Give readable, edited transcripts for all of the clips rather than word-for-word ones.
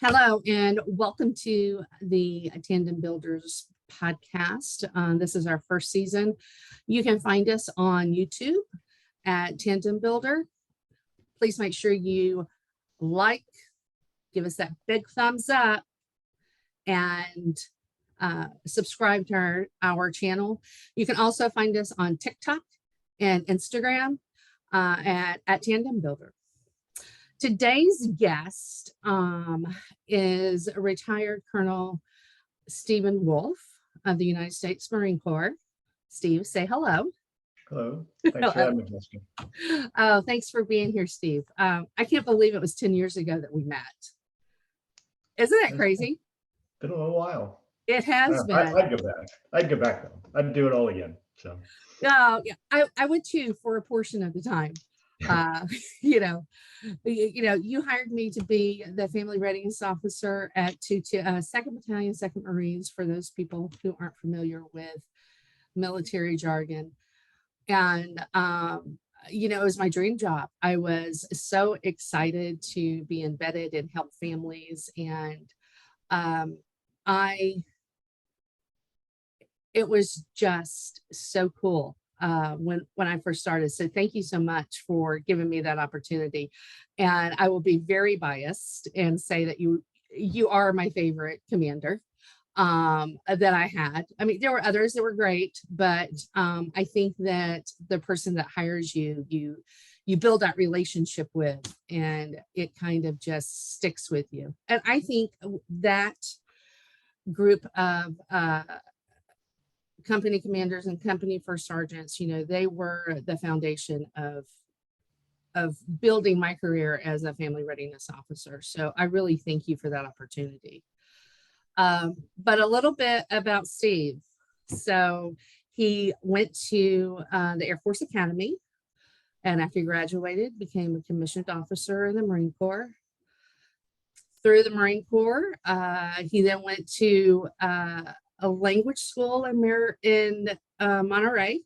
Hello, and welcome to the Tandem Builders podcast. This is our first season. You can find us on YouTube at Tandem Builder. Please make sure you like, give us that big thumbs up, and subscribe to our channel. You can also find us on TikTok and Instagram at Tandem Builder. Today's guest is a retired Colonel Stephen Wolf of the United States Marine Corps. Steve, say hello. Hello. Thanks for having me, Jessica. Oh, thanks for being here, Steve. I can't believe it was 10 years ago that we met. Isn't that crazy? Been a little while. It has been. I'd go back. I'd go back though. I'd do it all again. So. Oh, yeah, I would too for a portion of the time. You hired me to be the family readiness officer at 2nd Battalion, 2nd Marines, for those people who aren't familiar with military jargon. And, it was my dream job. I was so excited to be embedded and help families. And it was just so cool. When I first started. So thank you so much for giving me that opportunity. And I will be very biased and say that you are my favorite commander that I had. I mean, there were others that were great, but I think that the person that hires you build that relationship with, and it kind of just sticks with you. And I think that group of company commanders and company first sergeants, they were the foundation of building my career as a family readiness officer. So I really thank you for that opportunity. But a little bit about Steve. So he went to the Air Force Academy, and after he graduated, became a commissioned officer in the Marine Corps. Through the Marine Corps, he then went to a language school in Monterey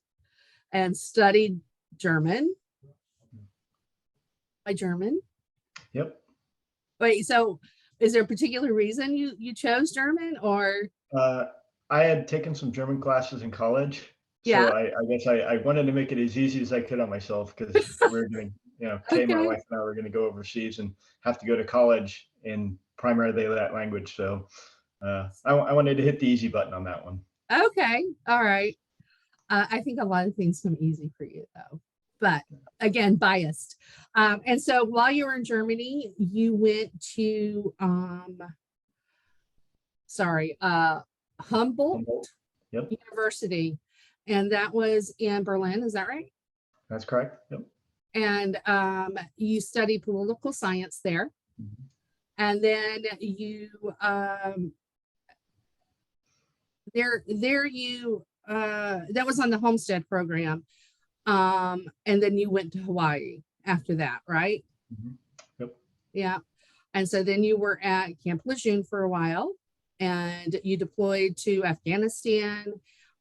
and studied German. By German? Yep. Wait, so is there a particular reason you chose German, or? I had taken some German classes in college. Yeah. So I guess I wanted to make it as easy as I could on myself, because we're going to, Kay, my wife and I were going to go overseas and have to go to college in primarily that language. So I wanted to hit the easy button on that one. Okay. All right. I think a lot of things come easy for you, though. But again, biased. And so while you were in Germany, you went to, Humboldt Yep. University. And that was in Berlin. Is that right? That's correct. Yep. And you studied political science there. Mm-hmm. And then you that was on the Homestead program. And then you went to Hawaii after that, right? Mm-hmm. Yep. Yeah. And so then you were at Camp Lejeune for a while, and you deployed to Afghanistan,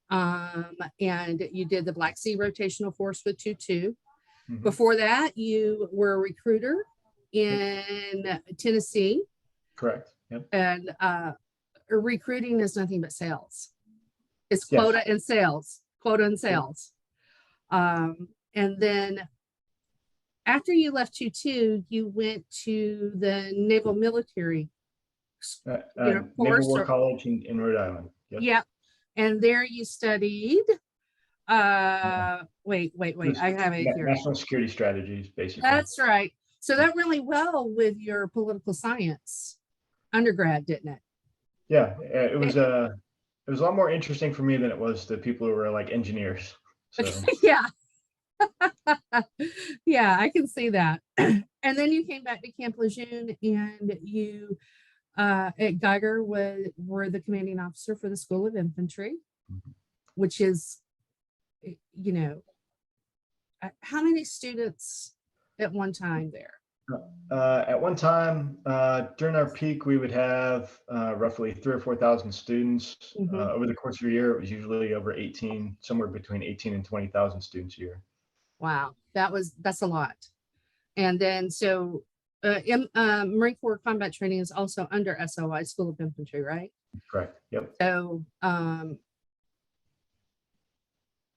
and you did the Black Sea Rotational Force with 2-2. Mm-hmm. Before that, you were a recruiter in Tennessee. Correct. Yep. And recruiting is nothing but sales. It's quota and sales, and then after you left 2-2, you went to the Naval Military Naval War College in Rhode Island. Yep. Yeah. And there you studied, wait, I have it here. National security strategies, basically. That's right. So that went really well with your political science undergrad, didn't it? Yeah, it was a lot more interesting for me than it was the people who were like engineers. So. Yeah. Yeah, I can see that. And then you came back to Camp Lejeune, and you at Geiger were the commanding officer for the School of Infantry, which is, how many students at one time there? At one time, during our peak, we would have roughly 3,000 or 4,000 students. Mm-hmm. Over the course of a year, it was usually over 18, somewhere between 18 and 20,000 students a year. Wow, that's a lot. And then, so Marine Corps combat training is also under SOI, School of Infantry, right? Correct. Yep. So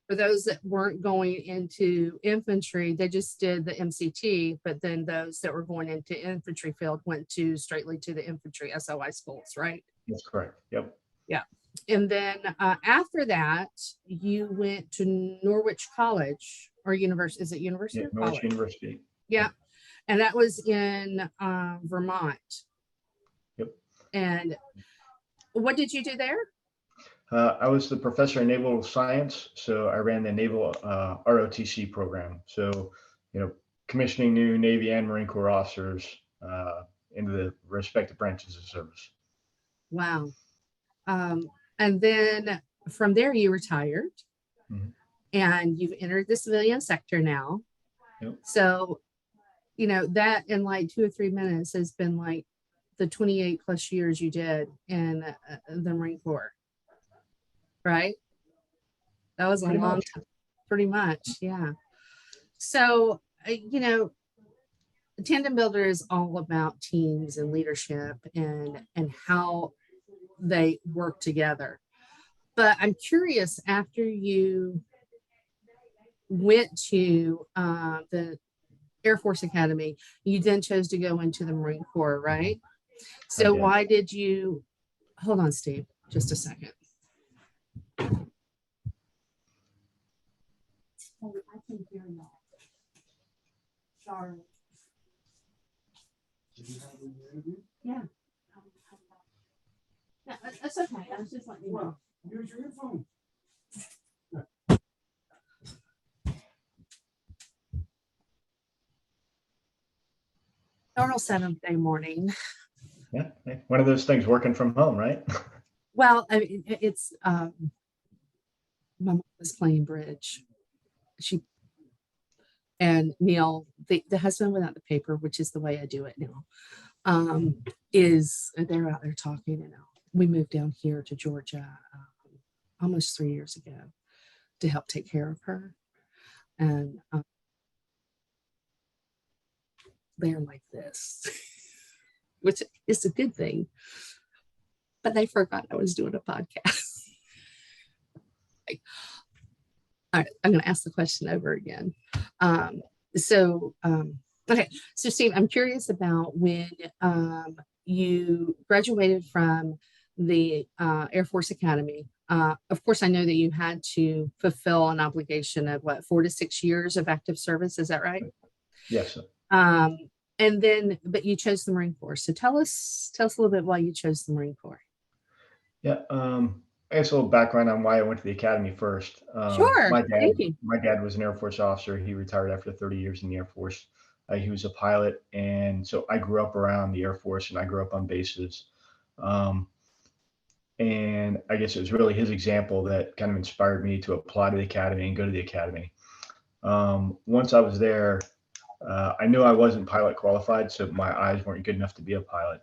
for those that weren't going into infantry, they just did the MCT, but then those that were going into infantry field went to straightly to the infantry SOI schools, right? That's correct. Yep. Yeah. And then after that, you went to Norwich College or university. Is it university Yeah, or Norwich college? University. Yeah. And that was in Vermont. Yep. And what did you do there? I was the professor in naval science, so I ran the naval ROTC program. So, commissioning new Navy and Marine Corps officers into the respective branches of service. Wow. And then from there, you retired and you've entered the civilian sector now. Yep. So, that in like 2 or 3 minutes has been like the 28 plus years you did in the Marine Corps, right? That was a long time, pretty much. Yeah. So, TandemBuilder is all about teams and leadership and how they work together. But I'm curious, after you went to the Air Force Academy, you then chose to go into the Marine Corps, right? So why did you, hold on, Steve, just a second. Oh, I can hear you. Sorry. Yeah. Yeah, that's okay. I was just letting you know. Use your earphone. Normal 7th-day morning. Yeah, one of those things working from home, right? Well, I mean, it's my mom was playing bridge. She and Neil, the husband without the paper, which is the way I do it now, is they're out there talking. And we moved down here to Georgia almost 3 years ago to help take care of her. And they're like this, which is a good thing. But they forgot I was doing a podcast. All right, I'm going to ask the question over again. Okay, so Steve, I'm curious about when you graduated from the Air Force Academy. Of course, I know that you had to fulfill an obligation of 4 to 6 years of active service. Is that right? Yes. And then, but you chose the Marine Corps. So tell us a little bit why you chose the Marine Corps. Yeah. I guess a little background on why I went to the academy first. Sure. My Thank you. dad was an Air Force officer. He retired after 30 years in the Air Force. He was a pilot, and so I grew up around the Air Force, and I grew up on bases. And I guess it was really his example that kind of inspired me to apply to the academy and go to the academy. Once I was there, I knew I wasn't pilot qualified, so my eyes weren't good enough to be a pilot.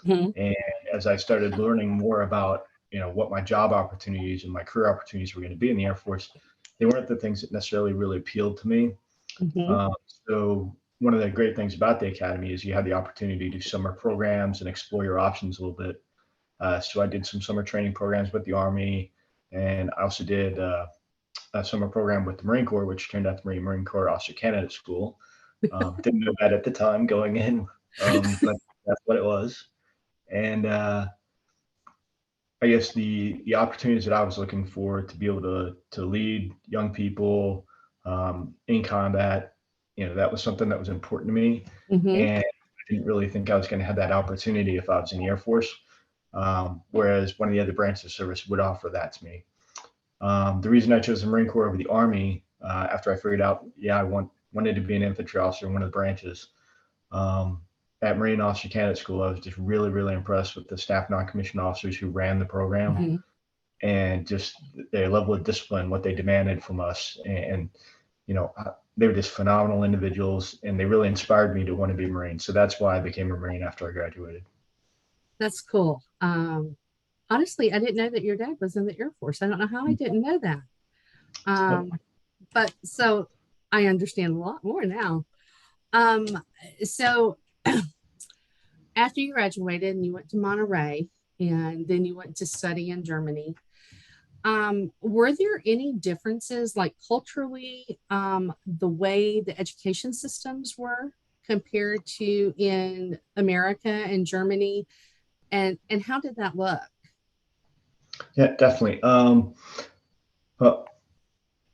And as I started learning more about what my job opportunities and my career opportunities were going to be in the Air Force, they weren't the things that necessarily really appealed to me. So one of the great things about the academy is you have the opportunity to do summer programs and explore your options a little bit. So I did some summer training programs with the Army, and I also did a summer program with the Marine Corps, which turned out to be Marine Corps Officer Candidate School. Didn't know that at the time going in, but that's what it was. And I guess the opportunities that I was looking for to be able to lead young people in combat, that was something that was important to me. And I didn't really think I was going to have that opportunity if I was in the Air Force. Whereas one of the other branches of service would offer that to me. The reason I chose the Marine Corps over the Army, after I figured out, I wanted to be an infantry officer in one of the branches. At Marine Officer Candidate School, I was just really, really impressed with the staff non-commissioned officers who ran the program and just their level of discipline, what they demanded from us. And they were just phenomenal individuals, and they really inspired me to want to be a Marine. So that's why I became a Marine after I graduated. That's cool. Honestly, I didn't know that your dad was in the Air Force. I don't know how I didn't know that. But so I understand a lot more now. So After you graduated and you went to Monterey and then you went to study in Germany, were there any differences, like culturally, the way the education systems were compared to in America and Germany? And how did that look? Yeah, definitely. Well,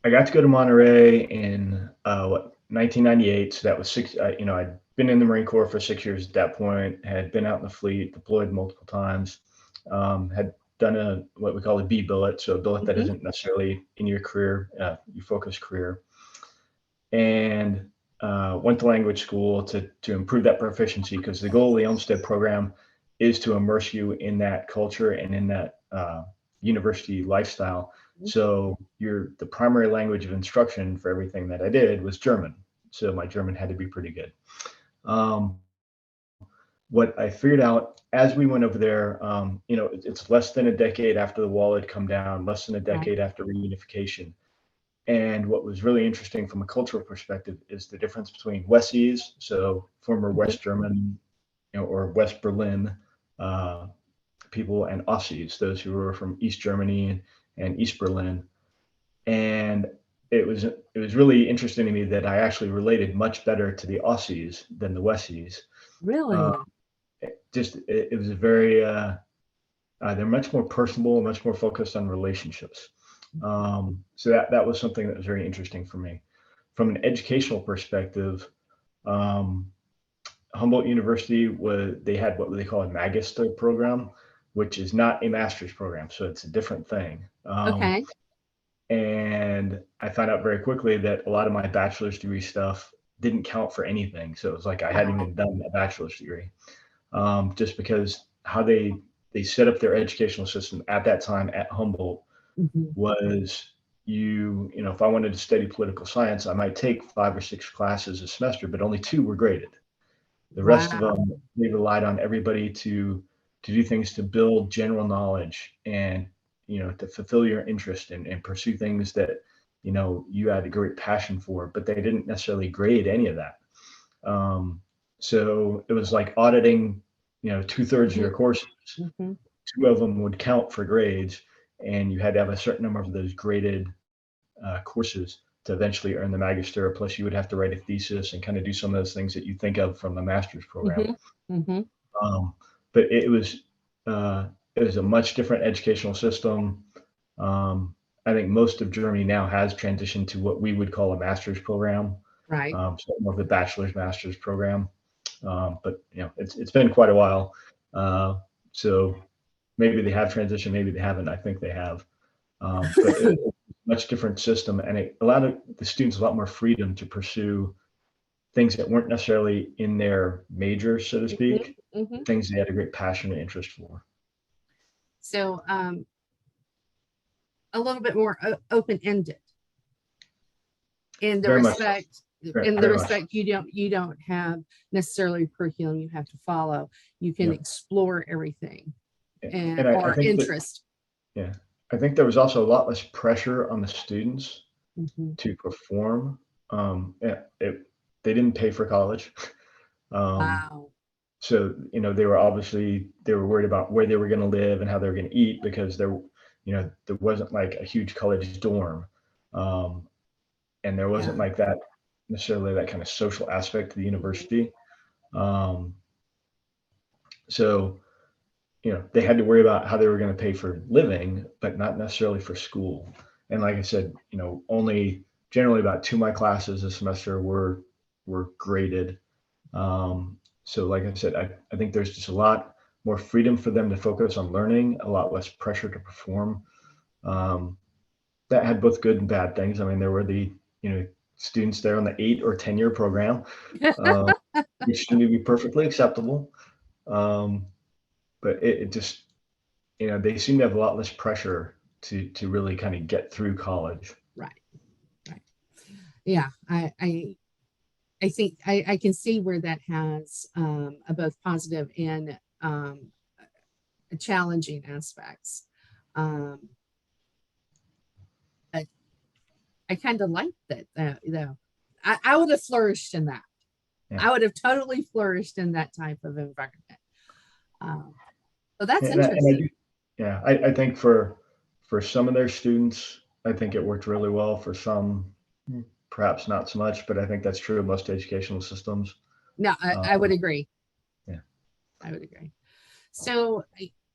I got to go to Monterey in 1998. So that was six. I'd been in the Marine Corps for 6 years at that point. Had been out in the fleet, deployed multiple times. Had done what we call a B billet, so a billet that Hmm. isn't necessarily in your career, your focus career, and went to language school to improve that proficiency because the goal of the Olmsted program is to immerse you in that culture and in that university lifestyle. So the primary language of instruction for everything that I did was German. So my German had to be pretty good. Um, what I figured out as we went over there, it's less than a decade after the wall had come down, less than a Right. decade after reunification. And what was really interesting from a cultural perspective is the difference between Westies, so former Hmm. West German, or West Berlin uh, people, and Aussies, those who were from East Germany and East Berlin. And it was really interesting to me that I actually related much better to the Aussies than the Westies. Uh, Really? it was a very they're much more personable, much more focused on relationships. So that was something that was very interesting for me. From an educational perspective, um, Humboldt University they had what they call a magister program, which is not a master's program, so it's a different thing. Okay. And I found out very quickly that a lot of my bachelor's degree stuff didn't count for anything. So it was like I hadn't Wow. even done a bachelor's degree, just because how they set up their educational system at that time at Humboldt Hmm. was if I wanted to study political science, I might take 5 or 6 classes a semester, but only two were graded. The rest of Wow. them, they relied on everybody to do things to build general knowledge and to fulfill your interest and pursue things that you had a great passion for, but they didn't necessarily grade any of that. Um, so it was like auditing, 2/3 of Hmm. your courses. Hmm. Two of them would count for grades, and you had to have a certain number of those graded courses to eventually earn the magister. Plus, you would have to write a thesis and kind of do some of those things that you think of from the master's program. Hmm. Hmm. Um, but uh, it was a much different educational system. I think most of Germany now has transitioned to what we would call a master's program, Right. so more of a bachelor's master's program. But it's been quite a while, so maybe they have transitioned, maybe they haven't. I think they have. But it's a much different system, and it allowed the students a lot more freedom to pursue things that weren't necessarily in their major, so to Hmm. speak, Hmm. but things they had a great passion and interest for. So, a little bit more open-ended in the Very much, respect very, in the very much. respect you don't have necessarily a curriculum you have to follow. You can Yeah, explore everything and and I or think that interest. yeah, I think there was also a lot less pressure on the students Hmm. to perform. Yeah, they didn't pay for college, um, Wow. so they were worried about where they were going to live and how they were going to eat because there wasn't like a huge college dorm. Um, and there wasn't Yeah. like that necessarily that kind of social aspect to the Hmm. university. Um, so they had to worry about how they were going to pay for living, but not necessarily for school. And like I said, only generally about two of my classes a semester were graded. So like I said, I think there's just a lot more freedom for them to focus on learning, a lot less pressure to perform. Um, that had both good and bad things. I mean, there were the students there on the 8 or 10 year program, uh, which to me be perfectly acceptable. Um, but it just they seem to have a lot less pressure to really kind of get through college. Right. Right. Yeah. I think I can see where that has a both positive and challenging aspects. Um, I kind of like that, though. I would have flourished in that. Yeah. I would have totally flourished in that type of environment. So that's And I interesting. do, yeah, I think for some of their students, I think it worked really well. For some, perhaps not so much, but I think that's true of most educational systems. No, I would Um, agree. yeah, I would agree. So,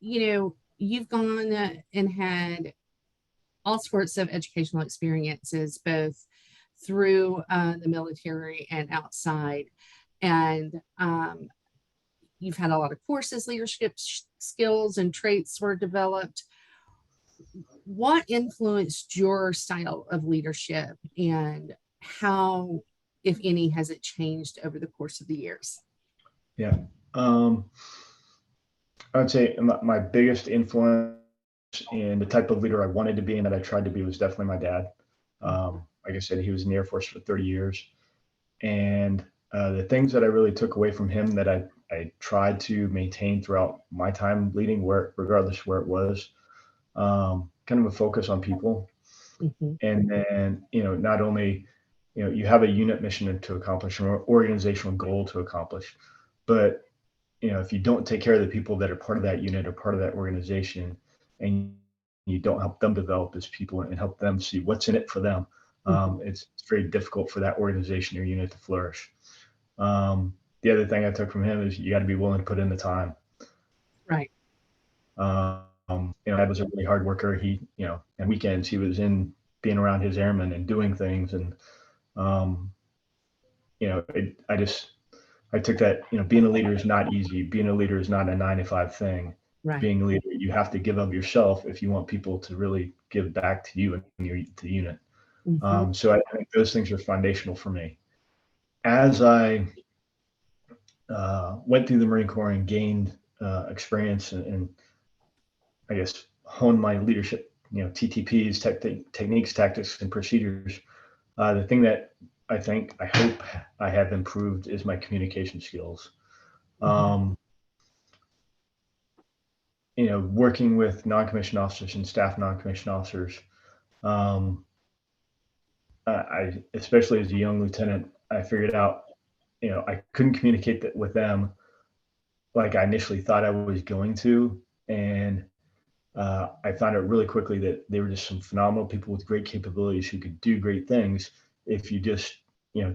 you've gone and had all sorts of educational experiences, both through the military and outside. And you've had a lot of courses, leadership skills and traits were developed. What influenced your style of leadership, and how, if any, has it changed over the course of the years? yeah. Um, I would say my biggest influence in the type of leader I wanted to be and that I tried to be was definitely my dad. Like I said, he was in the Air Force for 30 years. And the things that I really took away from him that I tried to maintain throughout my time leading, where regardless where it was, kind of a focus on people. Mhm. And then, not only, you have a unit mission to accomplish or organizational goal to accomplish, but if you don't take care of the people that are part of that unit or part of that organization, and you don't help them develop as people and help them see what's in it for them, Mhm. it's very difficult for that organization or unit to flourish. The other thing I took from him is you got to be willing to put in the time. Right. Ed was a really hard worker. He, and weekends he was in being around his airmen and doing things. And, um, I took that, being a leader is not easy. Being a leader is not a 9 to 5 thing. Right. Being a leader, you have to give of yourself if you want people to really give back to you and the unit. Mhm. So I think those things are foundational for me. As I went through the Marine Corps and gained experience and I guess honed my leadership, TTPs, techniques, tactics, and procedures. The thing that I hope I have improved is my communication skills. Mhm. Um, Working with non-commissioned officers and staff non-commissioned officers. Um, especially as a young lieutenant, I figured out, I couldn't communicate that with them like I initially thought I was going to, and I found out really quickly that they were just some phenomenal people with great capabilities who could do great things if you just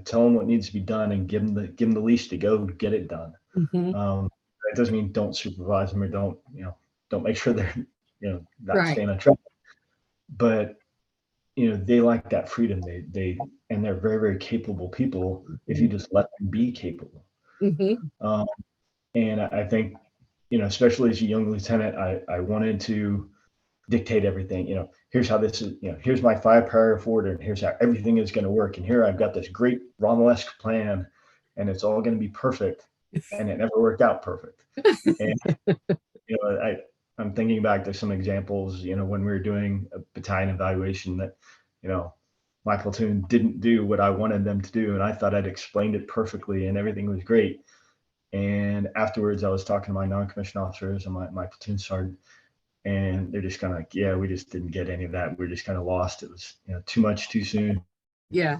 tell them what needs to be done and give them the leash to go get it done. Mhm. That doesn't mean don't supervise them or don't make sure they're not Right. staying on track. But they like that freedom. And they're very very capable people if you Mhm. just let them be capable. Mhm. Um, and I think especially as a young lieutenant, I wanted to dictate everything. Here's how this is. Here's my 5 paragraph order, and here's how everything is going to work. And here I've got this great Rommel-esque plan, and it's all going to be perfect. And it never worked out perfect. And you know, I I'm thinking back to some examples. When we were doing a battalion evaluation that, my platoon didn't do what I wanted them to do, and I thought I'd explained it perfectly, and everything was great. And afterwards, I was talking to my non-commissioned officers and my platoon sergeant, and they're just kind of like, yeah, we just didn't get any of that. We're just kind of lost. It was, too much too soon. Yeah.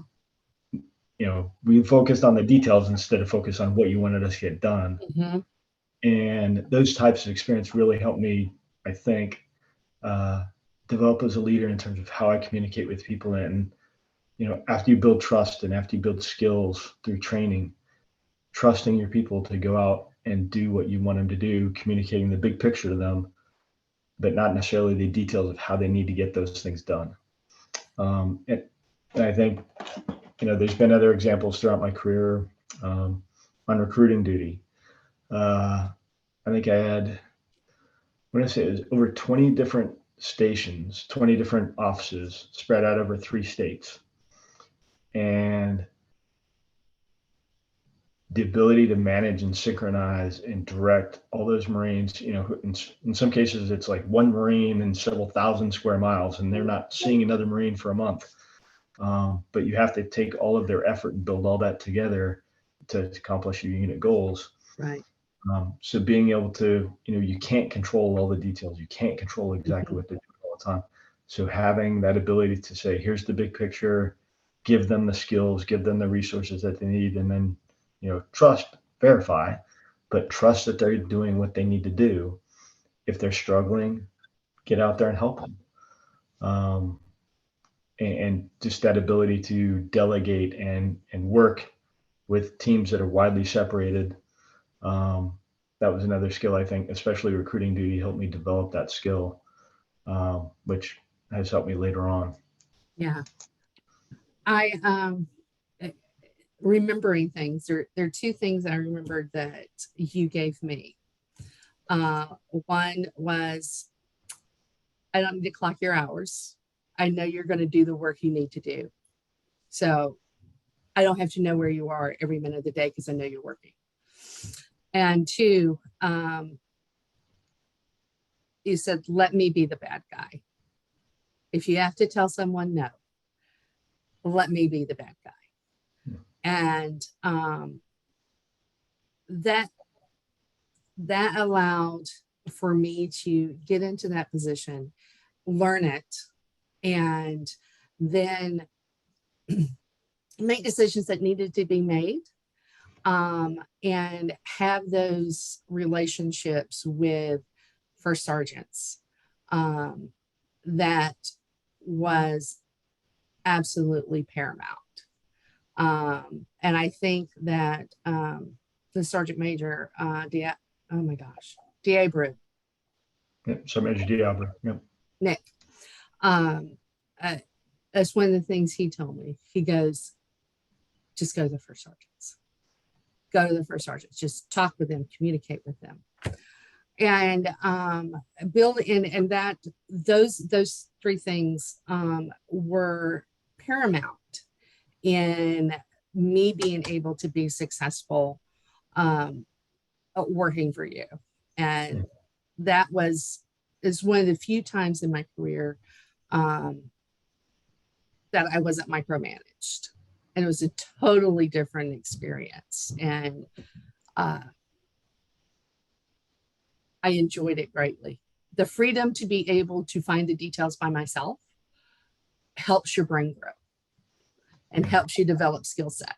We focused on the details instead of focus on what you wanted us to get done. Mhm. And those types of experience really helped me, I think, uh, develop as a leader in terms of how I communicate with people. And, after you build trust and after you build skills through training, trusting your people to go out and do what you want them to do, communicating the big picture to them, but not necessarily the details of how they need to get those things done. And I think, there's been other examples throughout my career on recruiting duty. I think I had, when I say it was over 20 different stations, 20 different offices spread out over 3 states. And the ability to manage and synchronize and direct all those Marines, in some cases, it's like one Marine in several thousand square miles, and they're not seeing another Marine for a month. But you have to take all of their effort and build all that together to accomplish your unit goals. Right. So being able to, you can't control all the details. You can't control exactly Mhm. what they're doing all the time. So having that ability to say, here's the big picture, give them the skills, give them the resources that they need, and then trust, verify, but trust that they're doing what they need to do. If they're struggling, get out there and help them. Um, and just that ability to delegate and work with teams that are widely separated. Um, that was another skill, I think, especially recruiting duty helped me develop that skill, which has helped me later on. Yeah. I eh, remembering things. There are two things I remembered that you gave me. One was, I don't need to clock your hours. I know you're going to do the work you need to do. So I don't have to know where you are every minute of the day because I know you're working. And two, you said, let me be the bad guy. If you have to tell someone no, let me be the bad guy. And that allowed for me to get into that position, learn it, and then make decisions that needed to be made, and have those relationships with first sergeants. That was absolutely paramount. And I think that the sergeant major, oh my gosh, DA Brew, Yep. So Major Diablo. Yep. Nick, um, uh, that's one of the things he told me. He goes, just go to the first sergeants. Go to the first sergeants. Just talk with them, communicate with them, and build in. And that those three things were paramount in me being able to be successful working for you. And that is one of the few times in my career that I wasn't micromanaged. And it was a totally different experience. And I enjoyed it greatly. The freedom to be able to find the details by myself helps your brain grow and helps you develop skill set.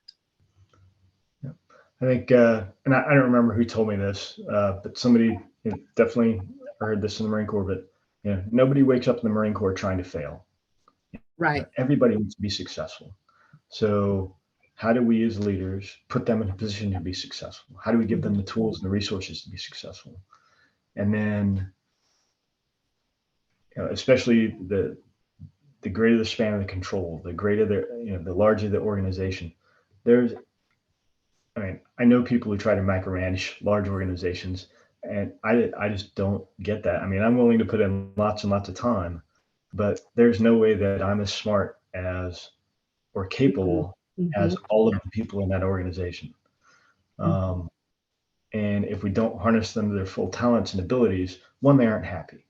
I think, and I don't remember who told me this, but somebody definitely heard this in the Marine Corps, but nobody wakes up in the Marine Corps trying to fail. Right. Everybody needs to be successful. So how do we as leaders put them in a position to be successful? How do we give them the tools and the resources to be successful? And then, especially the greater the span of the control, the greater the larger the organization. I know people who try to micromanage large organizations, and I just don't get that. I mean, I'm willing to put in lots and lots of time, but there's no way that I'm as smart as or capable as all of the people in that organization. And if we don't harness them to their full talents and abilities, one, they aren't happy.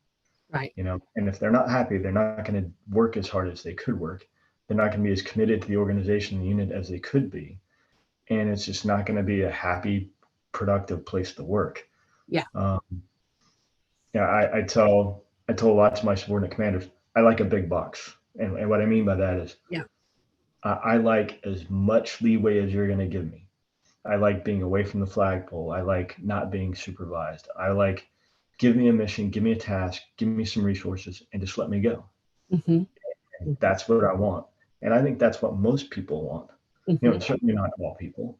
Right. And if they're not happy, they're not going to work as hard as they could work. They're not going to be as committed to the organization and the unit as they could be. And it's just not going to be a happy, productive place to work. Yeah. I told lots of my subordinate commanders, I like a big box. And what I mean by that is, I like as much leeway as you're going to give me. I like being away from the flagpole. I like not being supervised. I like, give me a mission, give me a task, give me some resources, and just let me go. And that's what I want. And I think that's what most people want. Certainly not all people,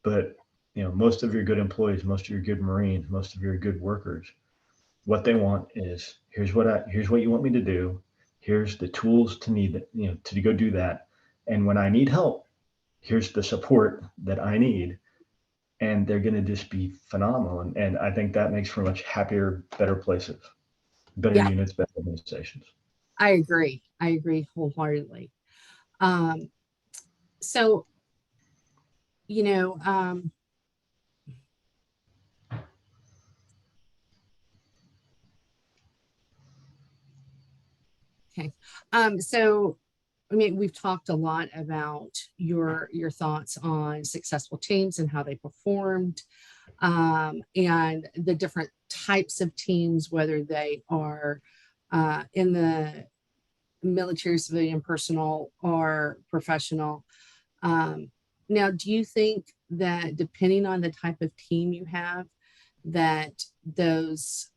but most of your good employees, most of your good Marines, most of your good workers, what they want is, here's what you want me to do. Here's the tools to need, to go do that. And when I need help, here's the support that I need. And they're going to just be phenomenal. And I think that makes for much happier, better places, better units, better organizations. I agree wholeheartedly. So, okay. So, I mean, we've talked a lot about your thoughts on successful teams and how they performed, and the different types of teams, whether they are in the military, civilian, personal, or professional. Now, do you think that depending on the type of team you have, that those,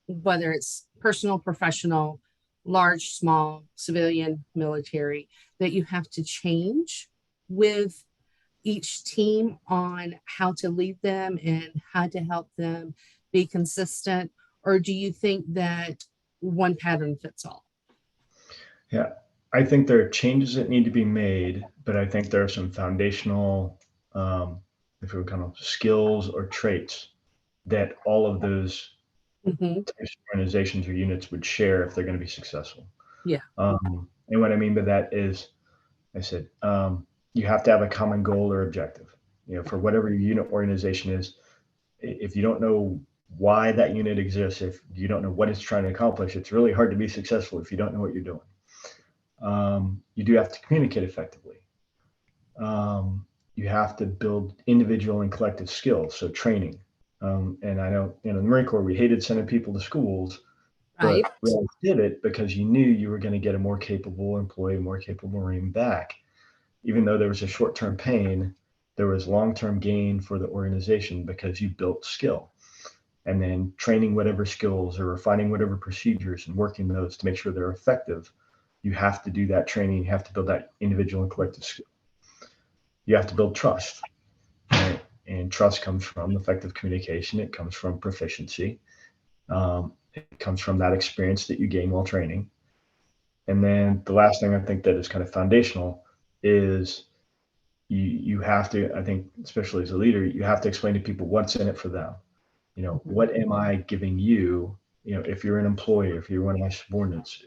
whether it's personal, professional, large, small, civilian, military, that you have to change with each team on how to lead them and how to help them be consistent? Or do you think that one pattern fits all? Yeah, I think there are changes that need to be made, but I think there are some foundational, if we kind of skills or traits that all of those Mm-hmm. types of organizations or units would share if they're going to be successful. Yeah. And what I mean by that is, I said, you have to have a common goal or objective. For whatever your unit organization is, if you don't know why that unit exists, if you don't know what it's trying to accomplish, it's really hard to be successful if you don't know what you're doing. You do have to communicate effectively. You have to build individual and collective skills, so training. And I know in the Marine Corps, we hated sending people to schools, Right. but we always did it because you knew you were going to get a more capable employee, a more capable Marine back. Even though there was a short-term pain, there was long-term gain for the organization because you built skill. And then training whatever skills or refining whatever procedures and working those to make sure they're effective, you have to do that training. You have to build that individual and collective skill. You have to build trust. Right? And trust comes from effective communication. It comes from proficiency. It comes from that experience that you gain while training. And then the last thing I think that is kind of foundational is you have to, I think, especially as a leader, you have to explain to people what's in it for them. What am I giving you? If you're an employee, if you're one of my subordinates,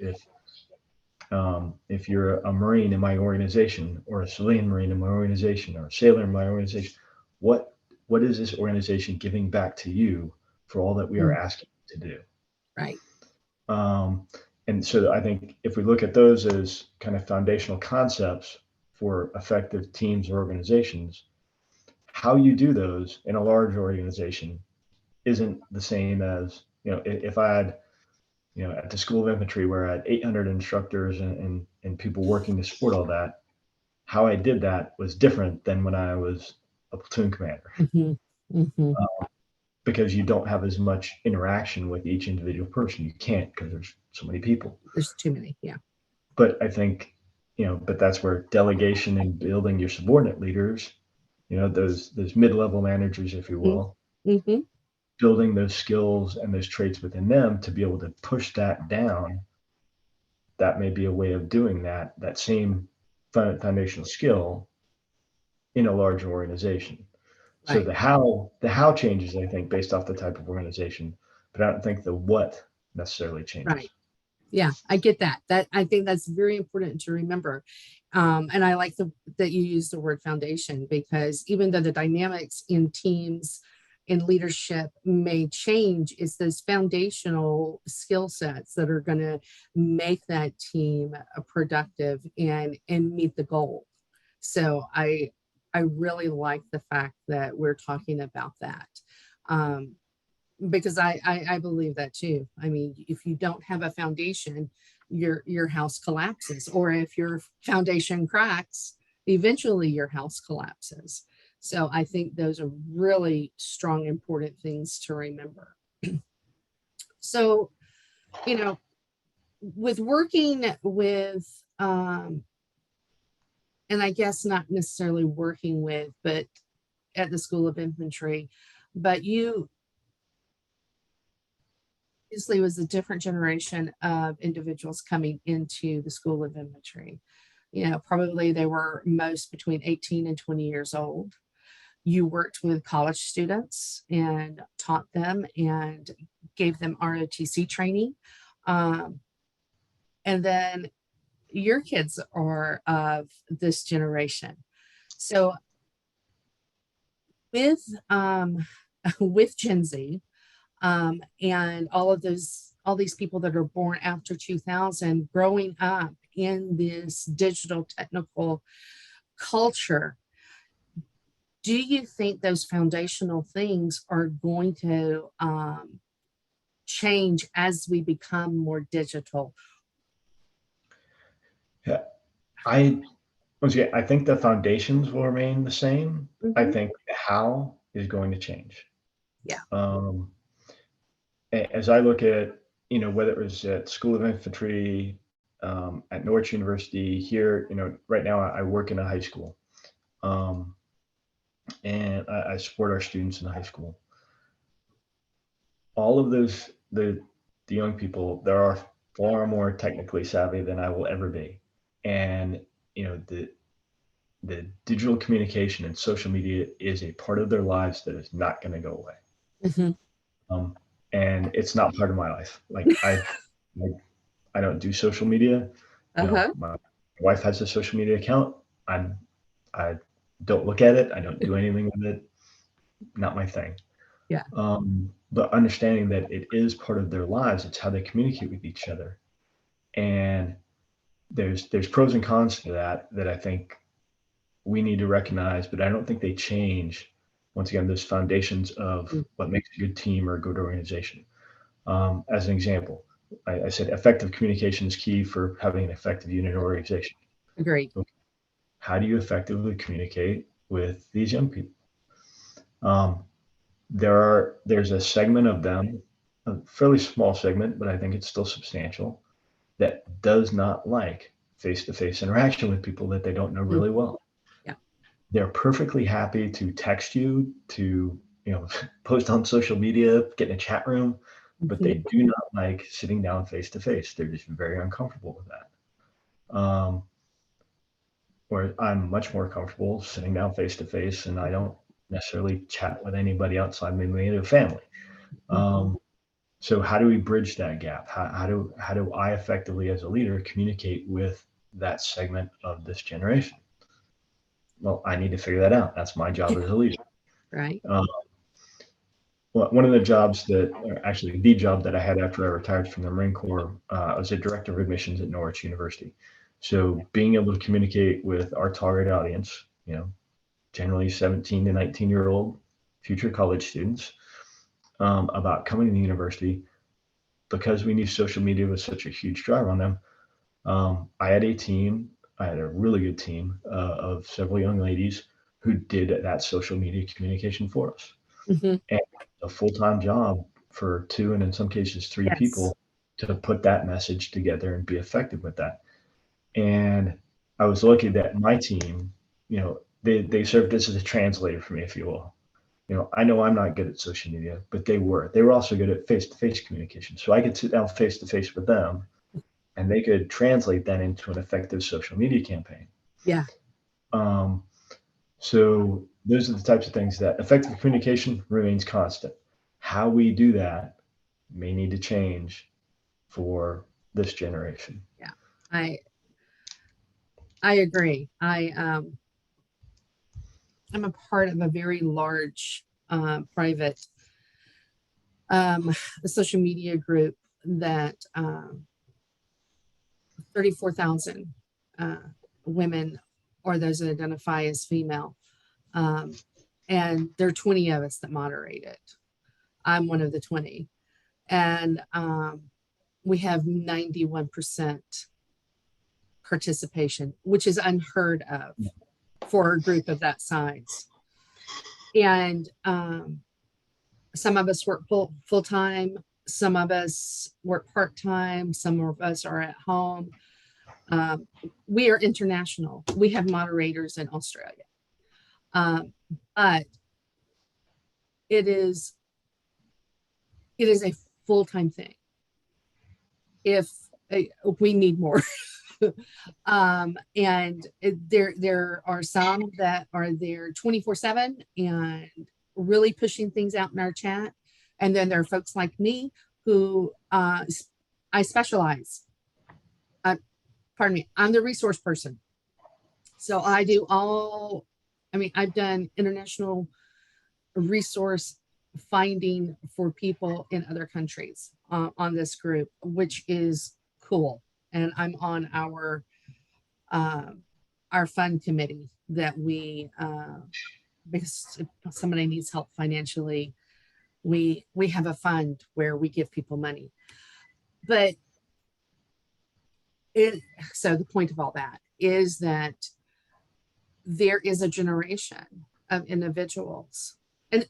if you're a Marine in my organization, or a civilian Marine in my organization, or a sailor in my organization, what is this organization giving back to you for all that we are asking you to do? Right. And so I think if we look at those as kind of foundational concepts for effective teams or organizations, how you do those in a large organization isn't the same as, if I had, at the School of Infantry where I had 800 instructors and people working to support all that, how I did that was different than when I was a platoon commander. Mm-hmm. Mm-hmm. Because you don't have as much interaction with each individual person. You can't because there's so many people. There's too many. Yeah. But I think, but that's where delegation and building your subordinate leaders, those mid-level managers, if you will, Mm-hmm. building those skills and those traits within them to be able to push that down. That may be a way of doing that same foundational skill in a larger organization. So Right. the how changes, I think, based off the type of organization, but I don't think the what necessarily changes. Right. Yeah, I get that. I think that's very important to remember. And I like that you use the word foundation, because even though the dynamics in teams in leadership may change, it's those foundational skill sets that are going to make that team productive and meet the goal. So I really like the fact that we're talking about that. Um, because I believe that too. I mean, if you don't have a foundation, your house collapses, or if your foundation cracks, eventually your house collapses. So I think those are really strong, important things to remember. So, you know, with working with, and I guess not necessarily working with, but at the School of Infantry, but you obviously was a different generation of individuals coming into the School of Infantry. Probably they were most between 18 and 20 years old. You worked with college students and taught them and gave them ROTC training. Um, and then your kids are of this generation. So with with Gen Z, and all these people that are born after 2000, growing up in this digital technical culture, do you think those foundational things are going to change as we become more digital? Yeah, I once again, I think the foundations will remain the same. I Mhm. think the how is going to change. Yeah. Um, as I look at, whether it was at School of Infantry, at Norwich University here, right now I work in a high school, um, and I support our students in high school. All of those, the young people, there are far more technically savvy than I will ever be, and the digital communication and social media is a part of their lives that is not going to go away. Mhm. Um, and it's not part of my life. Like, I don't do social media. Uh-huh. My wife has a social media account. I'm, I don't look at it. I don't do anything with it. Not my thing. Yeah. But understanding that it is part of their lives, it's how they communicate with each other. And there's pros and cons to that I think we need to recognize, but I don't think they change. Once again, those foundations of Mm. what makes a good team or a good organization. As an example, I said effective communication is key for having an effective unit or organization. Agreed. Okay. How do you effectively communicate with these young people? Um, there's a segment of them, a fairly small segment, but I think it's still substantial, that does not like face-to-face interaction with people that they don't know Mm. really well. Yeah. They're perfectly happy to text you, to post on social media, get in a chat room, but Mhm. they do not like sitting down face to face. They're just very uncomfortable with that. Where I'm much more comfortable sitting down face to face, and I don't necessarily chat with anybody outside my immediate family. Mhm. So how do we bridge that gap? How do I effectively, as a leader, communicate with that segment of this generation? Well, I need to figure that out. That's my job as a leader. Right. Um, well, one of the jobs that, or actually the job that I had after I retired from the Marine Corps, I was a director of admissions at Norwich University. So being able to communicate with our target audience, generally 17 to 19-year-old future college students, about coming to the university, because we knew social media was such a huge drive on them. I had a team, I had a really good team of several young ladies who did that social media communication for us. Mhm. And a full-time job for two, and in some cases three Yes. people, to put that message together and be effective with that. And I was lucky that my team, they served as a translator for me, if you will. I know I'm not good at social media, but they were. They were also good at face-to-face communication. So I could sit down face-to-face with them, and they could translate that into an effective social media campaign. Yeah. Um, so those are the types of things that effective communication remains constant. How we do that may need to change for this generation. Yeah. I I agree. I'm a part of a very large private um, social media group that 34,000 uh, women or those that identify as female. Um, and there are 20 of us that moderate it. I'm one of the 20. And we have 91% participation, which is unheard of for a group of that size. And some of us work full time, some of us work part time, some of us are at home. Um, we are international. We have moderators in Australia, um, but it is it is a full time thing. If we need more, and there are some that are there 24/7 and really pushing things out in our chat, and then there are folks like me who I specialize. Uh, pardon me, I'm the resource person, so I do all. I mean, I've done international resource finding for people in other countries on this group, which is cool. And I'm on uh, our fund committee that because if somebody needs help financially, we have a fund where we give people money. But it so the point of all that is that there is a generation of individuals, and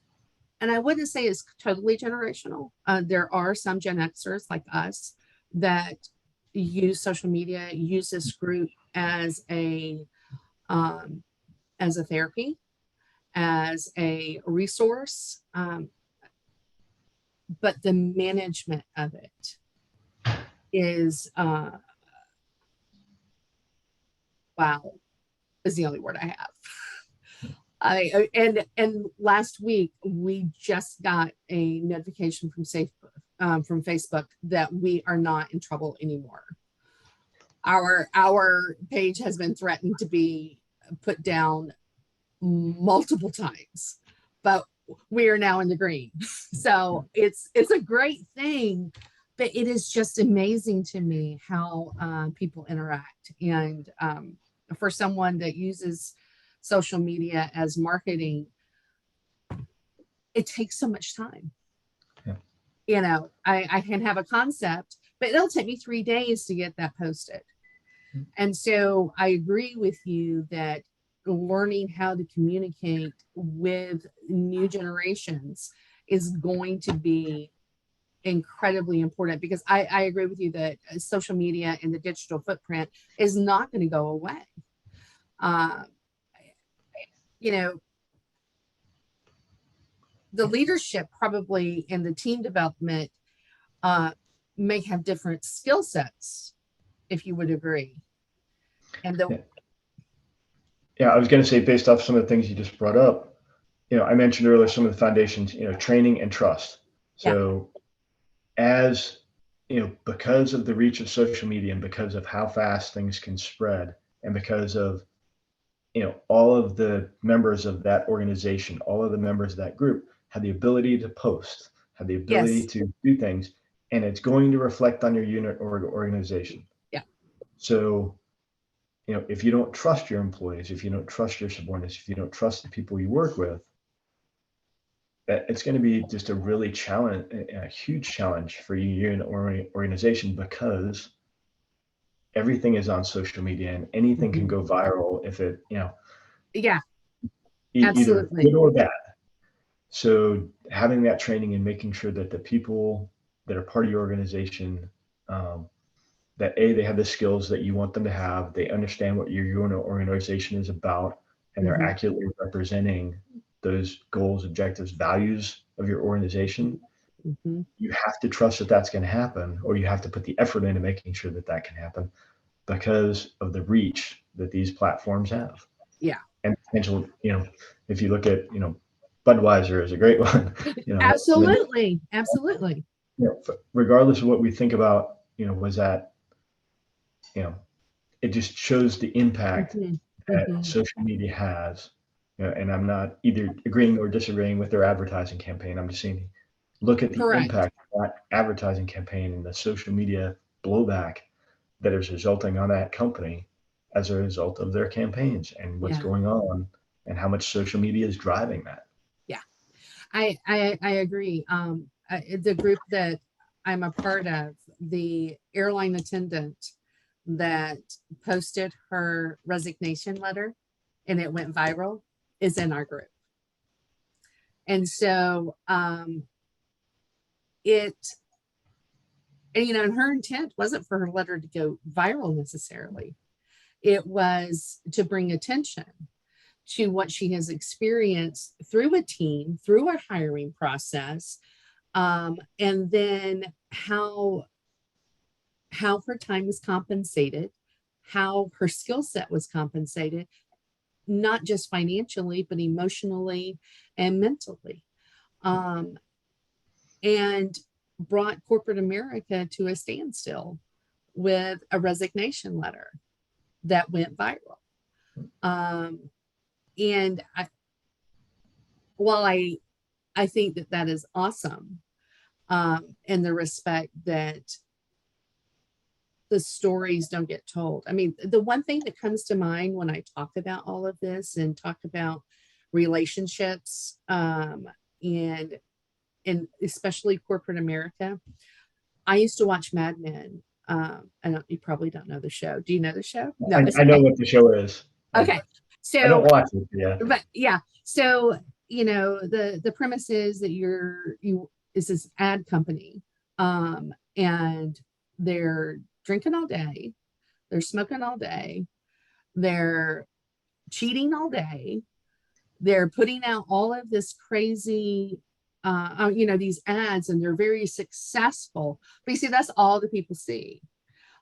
I wouldn't say it's totally generational. There are some Gen Xers like us that use social media, use this group um, as a therapy, as a resource, but the management of it is wow, is the only word I have. And last week we just got a notification from Facebook that we are not in trouble anymore. Our page has been threatened to be put down multiple times, but we are now in the green. So it's a great thing, but it is just amazing to me how people interact. And for someone that uses social media as marketing, it takes so much time. Yeah. I can have a concept, but it'll take me 3 days to get that posted. And so I agree with you that learning how to communicate with new generations is going to be incredibly important, because I agree with you that social media and the digital footprint is not going to go away. Uh, the leadership probably and the team development may have different skill sets, if you would agree. And Yeah, I was going to say, based off some of the things you just brought up, I mentioned earlier some of the foundations, training and trust. So as because of the reach of social media and because of how fast things can spread, and because of all of the members of that organization, all of the members of that group have the ability to post, have the ability to do things, and it's going to reflect on your unit or organization. Yeah. So, if you don't trust your employees, if you don't trust your subordinates, if you don't trust the people you work with, it's going to be just a huge challenge for you and organization, because everything is on social media and anything can go viral if it, either good or bad. So having that training and making sure that the people that are part of your organization, that they have the skills that you want them to have, they understand what your organization is about, and they're accurately representing those goals, objectives, values of your organization. You have to trust that that's going to happen, or you have to put the effort into making sure that that can happen, because of the reach that these platforms have. Yeah. And potential, if you look at, Budweiser is a great one. Absolutely. Regardless of what we think about, was that, it just shows the impact that social media has. And I'm not either agreeing or disagreeing with their advertising campaign. I'm just saying, look at the impact of that advertising campaign and the social media blowback that is resulting on that company as a result of their campaigns and what's going on and how much social media is driving that. Yeah, I agree. The group that I'm a part of, the airline attendant that posted her resignation letter and it went viral, is in our group. And so and her intent wasn't for her letter to go viral necessarily. It was to bring attention to what she has experienced through a team, through a hiring process, and then how her time was compensated, how her skill set was compensated, not just financially, but emotionally and mentally, and brought corporate America to a standstill with a resignation letter that went viral. And while I think that is awesome, in the respect that the stories don't get told. I mean, the one thing that comes to mind when I talk about all of this and talk about relationships, and especially corporate America, I used to watch Mad Men. You probably don't know the show. Do you know the show? No, I know what the show is. Okay. I So, don't watch it. Yeah. but yeah, so the premise is that is this ad company, and they're drinking all day, they're smoking all day, they're cheating all day, they're putting out all of this crazy these ads, and they're very successful, but you see that's all the people see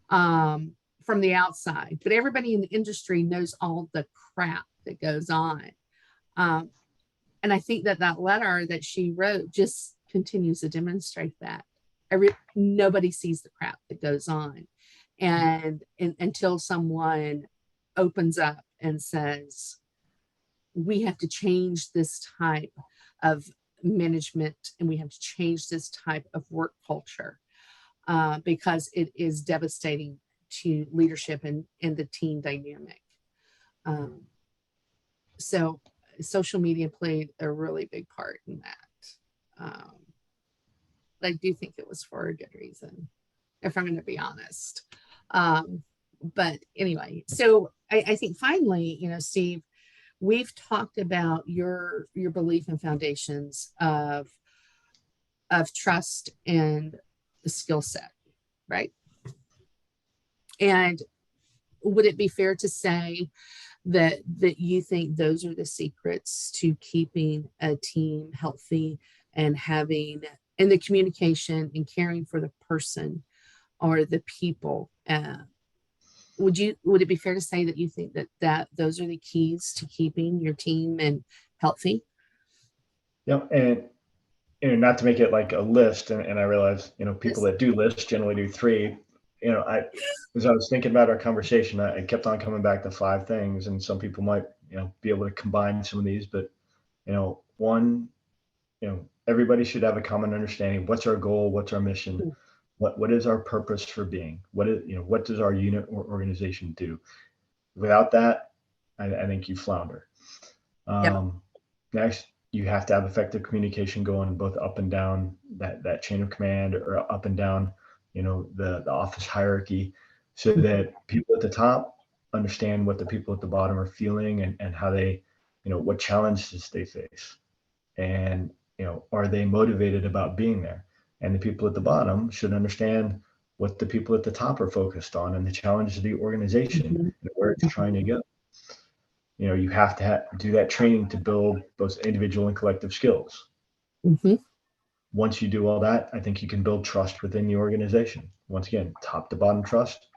from the outside, but everybody in the industry knows all the crap that goes on. um, and I think that that letter that she wrote just continues to demonstrate that nobody sees the crap that goes on, and until someone opens up and says we have to change this type of management and we have to change this type of work culture, because it is devastating to leadership and the team dynamic. Um, so social media played a really big part in that. I do think it was for a good reason, if I'm going to be honest. But anyway, so I think finally, Steve, we've talked about your belief and foundations of trust and the skill set, right? And would it be fair to say that you think those are the secrets to keeping a team healthy and having and the communication and caring for the person or the people? Would it be fair to say that you think that those are the keys to keeping your team and healthy? Yeah. And not to make it like a list, and I realize, people Yes. that do lists generally do three. As I was thinking about our conversation, I kept on coming back to five things, and some people might, be able to combine some of these, but, one, everybody should have a common understanding. What's our goal? What's our mission? What is our purpose for being? What does our unit or organization do? Without that, I think you flounder. Yep. Next, you have to have effective communication going both up and down that chain of command, or up and down, the office hierarchy, so that people at the top understand what the people at the bottom are feeling, and how they, what challenges they face, and are they motivated about being there? And the people at the bottom should understand what the people at the top are focused on, and the challenges of the organization, Mhm. and where it's trying to go. You have to do that training to build both individual and collective skills. Mhm. Once you do all that, I think you can build trust within the organization. Once again, top to bottom trust.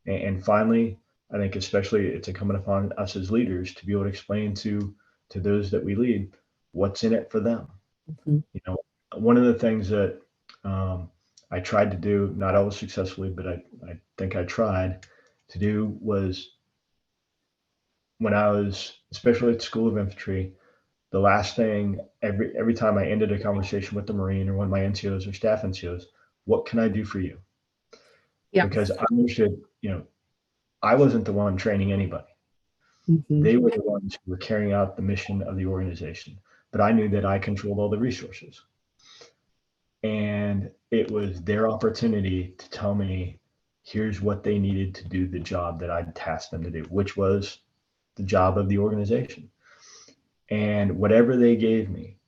And finally, I think especially it's incumbent upon us as leaders to be able to explain to those that we lead what's in it for them. Mhm. One of the things that I tried to do, not always successfully, but I think I tried to do, was when I was, especially at School of Infantry, the last thing, every time I ended a conversation with the Marine or one of my NCOs or staff NCOs, what can I do for you? Yep. Because I understood, I wasn't the one training anybody. Mhm. They were the ones who were carrying out the mission of the organization. But I knew that I controlled all the resources. And it was their opportunity to tell me, here's what they needed to do the job that I'd tasked them to do, which was the job of the organization. And whatever they gave me,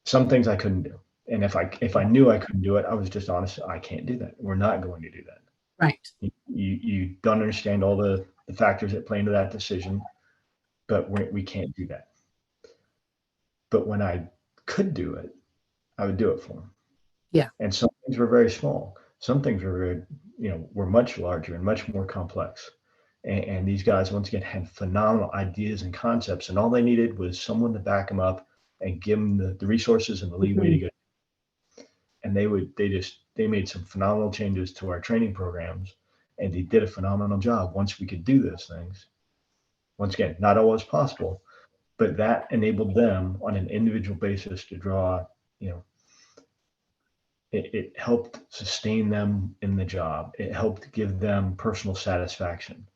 some things I couldn't do. And if I knew I couldn't do it, I was just honest. I can't do that. We're not going to do that. Right. You don't understand all the factors that play into that decision, but we can't do that. But when I could do it, I would do it for them. Yeah. And some things were very small. Some things were very, were much larger and much more complex. And these guys, once again, had phenomenal ideas and concepts, and all they needed was someone to back them up and give them the resources and the leeway to Mhm. go. And they made some phenomenal changes to our training programs, and they did a phenomenal job once we could do those things. Once again, not always possible, but that enabled them on an individual basis to draw, you know, it helped sustain them in the job. It helped give them personal satisfaction.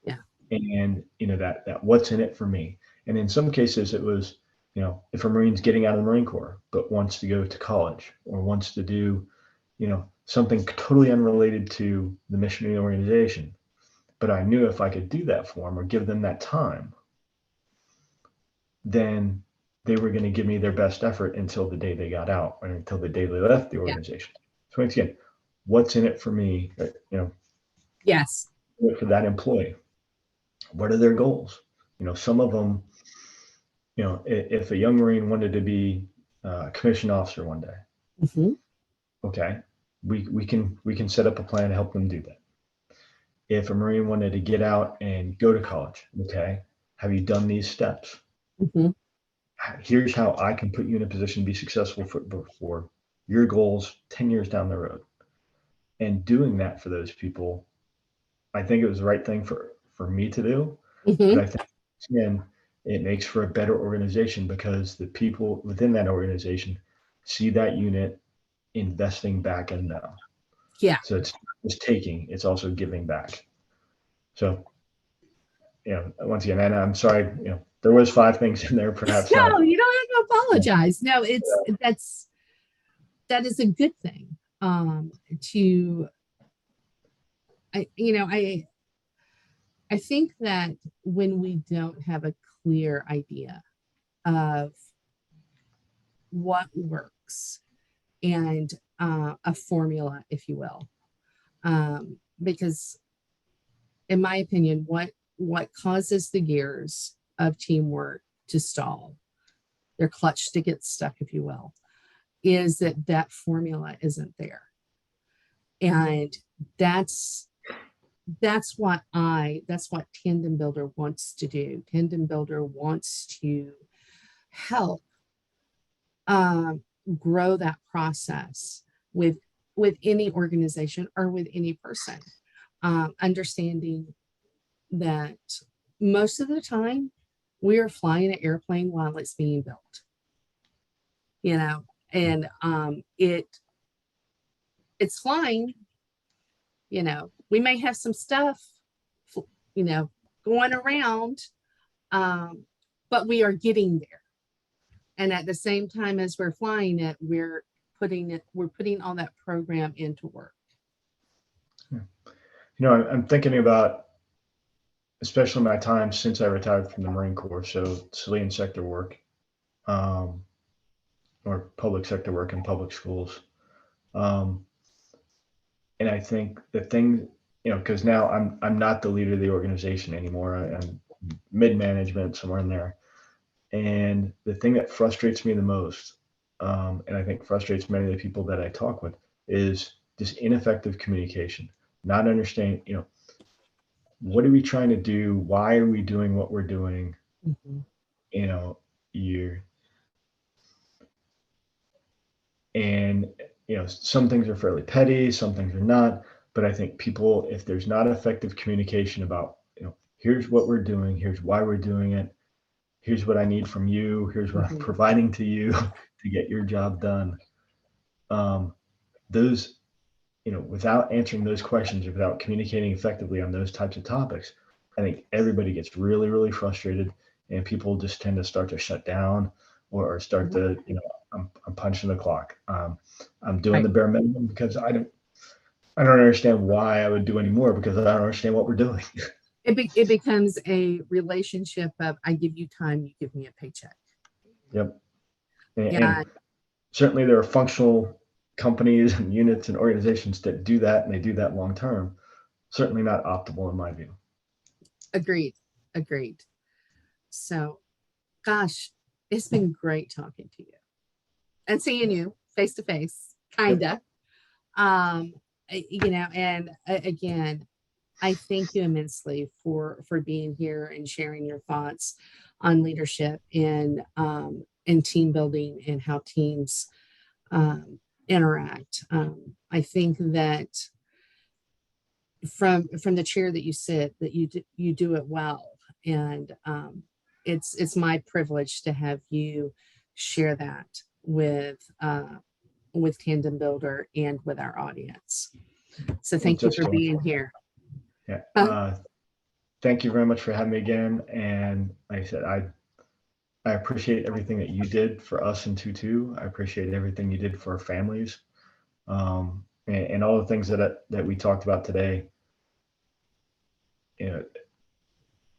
Yeah. And that what's in it for me. And in some cases it was, if a Marine's getting out of the Marine Corps but wants to go to college or wants to do, something totally unrelated to the mission of the organization. But I knew if I could do that for them or give them that time, then they were going to give me their best effort until the day they got out or until the day they left the Yeah. organization. So once again, what's in it for me? Yes. For that employee, what are their goals? Some of them, if a young Marine wanted to be a commissioned officer one day, Mhm. okay, we can set up a plan to help them do that. If a Marine wanted to get out and go to college, okay, have you done these steps? Mhm. Here's how I can put you in a position to be successful for your goals 10 years down the road. And doing that for those people, I think it was the right thing for me to do. But Mhm. I think, again, it makes for a better organization because the people within that organization see that unit investing back in them. Yeah. So it's taking, it's also giving back. So, once again, and I'm sorry, there was 5 things in there, perhaps not. No, you don't have to Yeah, apologize. No, that is a good thing. To I you know I think that when we don't have a clear idea of what works and a formula, if you will, because in my opinion, what causes the gears of teamwork to stall, their clutch to get stuck, if you will, is that formula isn't there, and that's that's what TandemBuilder wants to do. TandemBuilder wants to help um, grow that process with any organization or with any person, understanding that most of the time we are flying an airplane while it's being built, you know, and it's flying. We may have some stuff, you know, going around, um, but we are getting there. And at the same time as we're flying it, we're putting all that program into work. I'm thinking about, especially my time since I retired from the Marine Corps, so civilian sector work, um, or public sector work in public schools. Um, and I think the thing, because now I'm not the leader of the organization anymore. I'm mid management, somewhere in there. And the thing that frustrates me the most, and I think frustrates many of the people that I talk with, is just ineffective communication. Not understanding, what are we trying to do? Why are we doing what we're doing? Mm-hmm. You know, you and some things are fairly petty, some things are not. But I think people, if there's not effective communication about, here's what we're doing, here's why we're doing it, here's what I need from you, here's what I'm Mm-hmm. providing to you to get your job done. Um, those, without answering those questions or without communicating effectively on those types of topics, I think everybody gets really, really frustrated, and people just tend to start to shut down or start Mm-hmm. to, I'm punching the clock. I'm doing Right. the bare minimum because I don't understand why I would do any more because I don't understand what we're doing. It becomes a relationship of I give you time, you give me a paycheck. Yep. And Yeah, certainly there are functional companies and units and organizations that do that and they do that long term. Certainly not optimal in my view. agreed. Agreed. So, gosh, it's been great talking to you and seeing you face to face, Yep. kinda. And again, I thank you immensely for being here and sharing your thoughts on leadership and team building and how teams interact. I think that from the chair that you sit, that you do it well, and it's my privilege to have you share that with TandemBuilder and with our audience. So Well, thank you just for being here. yeah. Uh, Thank you very much for having me again. And like I said, I appreciate everything that you did for us in 2-2. I appreciate everything you did for our families, and all the things that we talked about today. You know,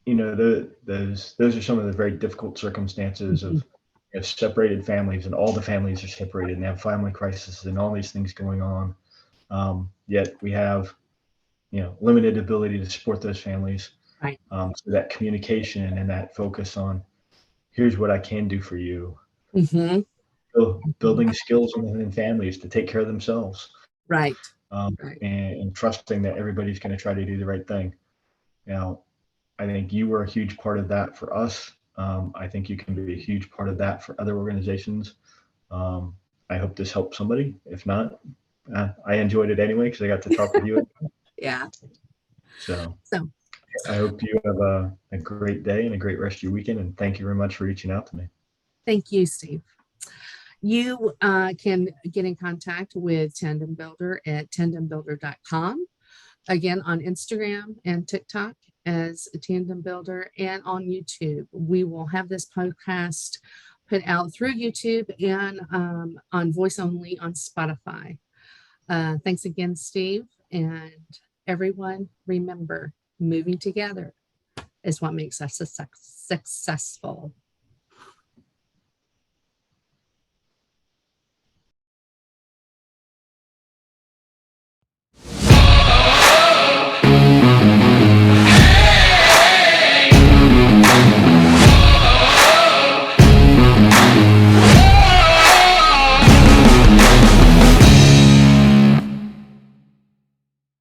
those are some of the very difficult circumstances Mhm. of separated families, and all the families are separated and have family crisis and all these things going on. Yet we have limited ability to support those families. Right. So that communication and that focus on here's what I can do for you, Mhm. Mhm. building skills within families to take care of themselves, Right. um, Right. and trusting that everybody's going to try to do the right thing. Now, I think you were a huge part of that for us. I think you can be a huge part of that for other organizations. Um, I hope this helped somebody. If not, I enjoyed it anyway because I got to talk with you. Yeah. So So I hope you have a great day and a great rest of your weekend. And thank you very much for reaching out to me. thank you, Steve. You can get in contact with Tandem Builder at tandembuilder.com. Again, on Instagram and TikTok as Tandem Builder, and on YouTube. We will have this podcast put out through YouTube and on voice only on Spotify. Thanks again, Steve. And everyone, remember, moving together is what makes us successful.